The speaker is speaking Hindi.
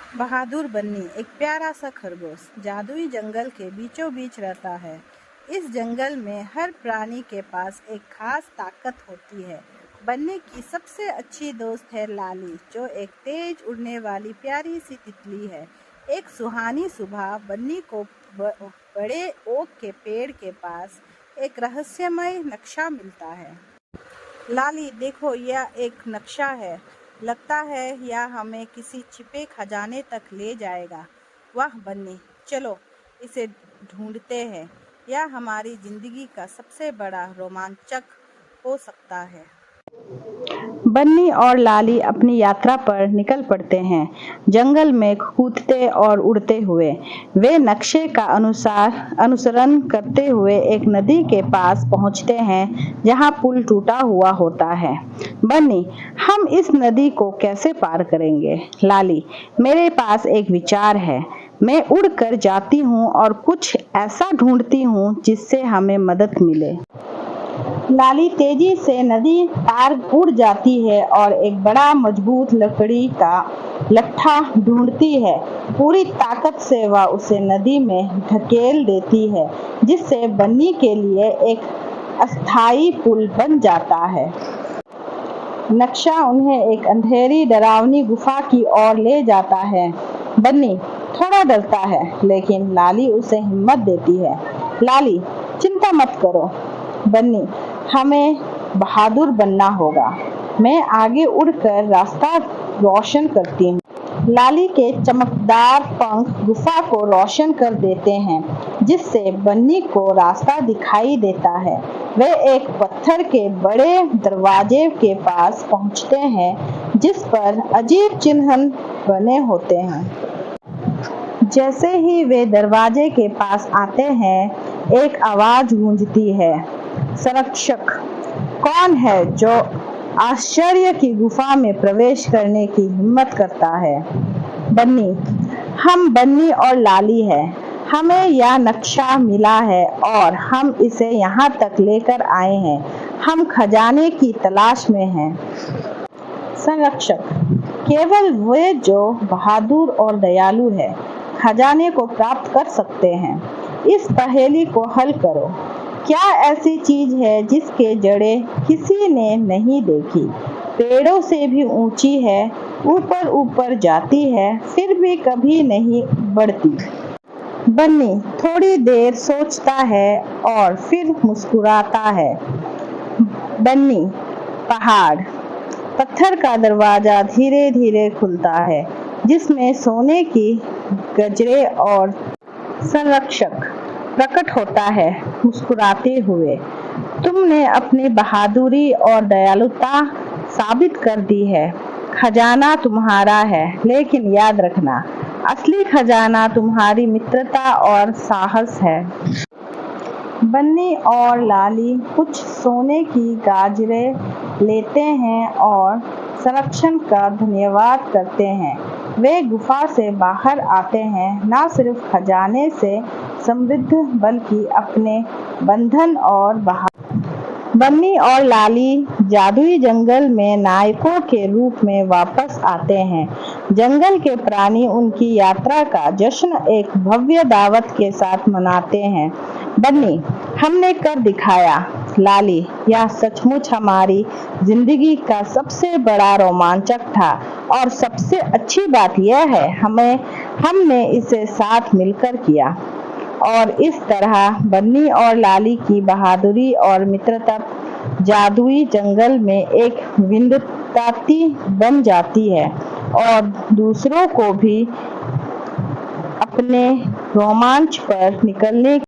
बहादुर बन्नी एक प्यारा सा खरगोश जादुई जंगल के बीचों बीच रहता है। इस जंगल में हर प्राणी के पास एक खास ताकत होती है। बन्नी की सबसे अच्छी दोस्त है लाली, जो एक तेज उड़ने वाली प्यारी सी तितली है। एक सुहानी सुबह बन्नी को बड़े ओक के पेड़ के पास एक रहस्यमय नक्शा मिलता है। लाली, देखो, यह एक नक्शा है। लगता है यह हमें किसी छिपे खजाने तक ले जाएगा। वाह बन्नी, चलो इसे ढूंढते हैं। यह हमारी जिंदगी का सबसे बड़ा रोमांचक हो सकता है। बन्नी और लाली अपनी यात्रा पर निकल पड़ते हैं। जंगल में कूदते और उड़ते हुए वे नक्शे का अनुसरण करते हुए एक नदी के पास पहुंचते हैं, जहां पुल टूटा हुआ होता है। बन्नी, हम इस नदी को कैसे पार करेंगे? लाली, मेरे पास एक विचार है। मैं उड़कर जाती हूँ और कुछ ऐसा ढूंढती हूँ जिससे हमें मदद मिले। लाली तेजी से नदी पार उड़ जाती है और एक बड़ा मजबूत लकड़ी का लट्ठा ढूंढती है। पूरी ताकत से वह उसे नदी में धकेल देती है, जिससे बन्नी के लिए एक अस्थायी पुल बन जाता है। नक्शा उन्हें एक अंधेरी डरावनी गुफा की ओर ले जाता है। बन्नी थोड़ा डरता है, लेकिन लाली उसे हिम्मत देती है। लाली, चिंता मत करो बन्नी, हमें बहादुर बनना होगा। मैं आगे उड़कर रास्ता रोशन करती हूँ। लाली के चमकदार पंख गुफा को रोशन कर देते हैं, जिससे बन्नी को रास्ता दिखाई देता है। वे एक पत्थर के बड़े दरवाजे के पास पहुँचते हैं, जिस पर अजीब चिन्ह बने होते हैं। जैसे ही वे दरवाजे के पास आते हैं, एक आवाज गूंजती है, संरक्षक। कौन है जो आश्चर्य की गुफा में प्रवेश करने की हिम्मत करता है? बन्नी, हम बन्नी और लाली हैं। हमें यह नक्शा मिला है और हम इसे यहाँ तक लेकर आए हैं। हम खजाने की तलाश में हैं। संरक्षक, केवल वे जो बहादुर और दयालु है खजाने को प्राप्त कर सकते हैं। इस पहेली को हल करो। क्या ऐसी चीज है जिसके जड़ें किसी ने नहीं देखी, पेड़ों से भी ऊंची है, ऊपर ऊपर जाती है, फिर भी कभी नहीं बढ़ती? बन्नी थोड़ी देर सोचता है और फिर मुस्कुराता है। बन्नी, पहाड़। पत्थर का दरवाजा धीरे धीरे खुलता है, जिसमें सोने की गजरे और संरक्षक प्रकट होता है, मुस्कुराते हुए। तुमने अपनी बहादुरी और दयालुता साबित कर दी है। खजाना तुम्हारा है, लेकिन याद रखना, असली खजाना तुम्हारी मित्रता और साहस है। बन्नी और लाली कुछ सोने की गाजरें लेते हैं और संरक्षण का धन्यवाद करते हैं। वे गुफा से बाहर आते हैं, न सिर्फ खजाने से समृद्ध बल्कि अपने बंधन और बन्नी और लाली जादुई जंगल में नायकों के रूप में वापस आते हैं। जंगल के प्राणी उनकी यात्रा का जश्न एक भव्य दावत के साथ मनाते हैं। बन्नी, हमने कर दिखाया। लाली, यह सचमुच हमारी जिंदगी का सबसे बड़ा रोमांचक था और सबसे अच्छी बात यह है हमने इसे साथ मिलकर किया। और इस तरह बन्नी और लाली की बहादुरी और मित्रता जादुई जंगल में एक विंध्याती बन जाती है और दूसरों को भी अपने रोमांच पर निकलने